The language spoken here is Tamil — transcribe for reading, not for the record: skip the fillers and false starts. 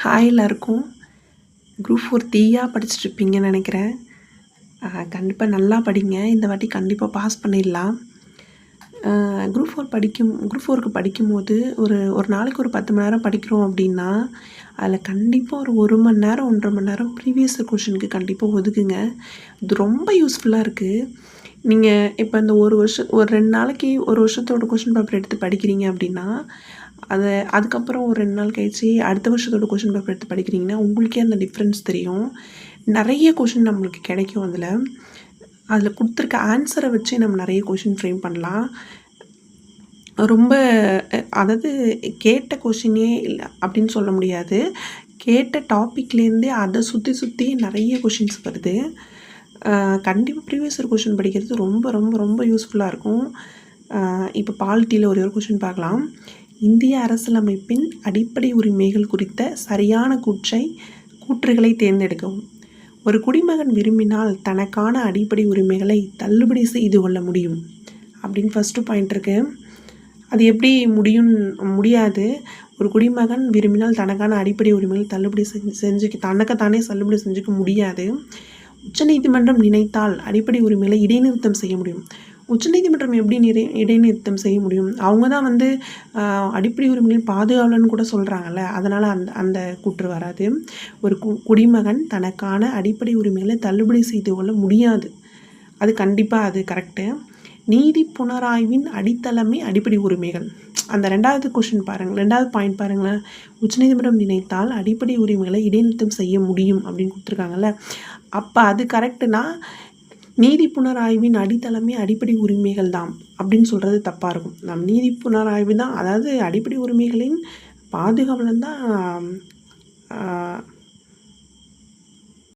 ஹாய் எல்லாருக்கும். குரூப் 4 தீயா படிச்சுட்ருப்பீங்கன்னு நினைக்கிறேன். கண்டிப்பாக நல்லா படிங்க. இந்த வாட்டி கண்டிப்பாக பாஸ் பண்ணிடலாம். குரூப் 4க்கு படிக்கும்போது ஒரு நாளைக்கு ஒரு 10 மணி நேரம் படிக்கிறோம் அப்படின்னா, அதில் கண்டிப்பாக ஒரு மணி நேரம் 1.5 மணி நேரம் ப்ரீவியஸ் கொஷனுக்கு கண்டிப்பாக ஒதுக்குங்க. இது ரொம்ப யூஸ்ஃபுல்லாக இருக்குது. நீங்கள் இப்போ இந்த ஒரு 2 நாளைக்கு ஒரு வருஷத்தோட கொஷின் பேப்பர் எடுத்து படிக்கிறீங்க அப்படின்னா, அதுக்கப்புறம் ஒரு 2 நாள் கழிச்சு அடுத்த வருஷத்தோட கொஷின் பேப்பர் எடுத்து படிக்கிறீங்கன்னா, உங்களுக்கே அந்த டிஃப்ரென்ஸ் தெரியும். நிறைய கொஷின் நம்மளுக்கு கிடைக்கும் அதில் கொடுத்துருக்க ஆன்சரை வச்சு நம்ம நிறைய கொஷின் ஃப்ரேம் பண்ணலாம். ரொம்ப அதாவது கேட்ட கொஷினே இல்லை அப்படின்னு சொல்ல முடியாது. கேட்ட டாப்பிக்லேருந்தே அதை சுற்றி நிறைய கொஷின்ஸ் வருது. கண்டிப்பாக ப்ரீவியஸ் இயர் கொஷின் படிக்கிறது ரொம்ப ரொம்ப ரொம்ப யூஸ்ஃபுல்லாக இருக்கும். இப்போ பாலிட்டியில் ஒரு கொஷின் பார்க்கலாம். இந்திய அரசியலமைப்பின் அடிப்படை உரிமைகள் குறித்த சரியான கூற்றுகளை தேர்ந்தெடுக்கவும். ஒரு குடிமகன் விரும்பினால் தனக்கான அடிப்படை உரிமைகளை தள்ளுபடி செய்து கொள்ள முடியும் அப்படின்னு ஃபஸ்ட்டு பாயிண்ட் இருக்குது. அது எப்படி முடியாது. ஒரு குடிமகன் விரும்பினால் தனக்கான அடிப்படை உரிமைகளை தள்ளுபடி தனக்குத்தானே தள்ளுபடி செஞ்சுக்க முடியாது. உச்சநீதிமன்றம் நினைத்தால் அடிப்படை உரிமைகளை இடைநிறுத்தம் செய்ய முடியும். உச்சநீதிமன்றம் எப்படி இடைநிறுத்தம் செய்ய முடியும்? அவங்க தான் அடிப்படை உரிமைகளின் பாதுகாவலன்னு கூட சொல்கிறாங்கல்ல. அதனால் அந்த கூற்று வராது. ஒரு குடிமகன் தனக்கான அடிப்படை உரிமைகளை தள்ளுபடி செய்து கொள்ள முடியாது. அது கண்டிப்பாக அது கரெக்டு. நீதி புனராய்வின் அடித்தளமே அடிப்படை உரிமைகள். அந்த 2வது கொஷின் பாருங்கள், 2வது பாயிண்ட் பாருங்களேன். உச்சநீதிமன்றம் நினைத்தால் அடிப்படை உரிமைகளை இடைநிறுத்தம் செய்ய முடியும் அப்படின்னு கொடுத்துருக்காங்கல்ல. அப்போ அது கரெக்டுனா நீதி புனராய்வின் அடித்தளமே அடிப்படை உரிமைகள் தான் அப்படின்னு சொல்கிறது தப்பாக இருக்கும். நீதி புனராய்வு தான், அதாவது அடிப்படை உரிமைகளின் பாதுகாவலன் தான்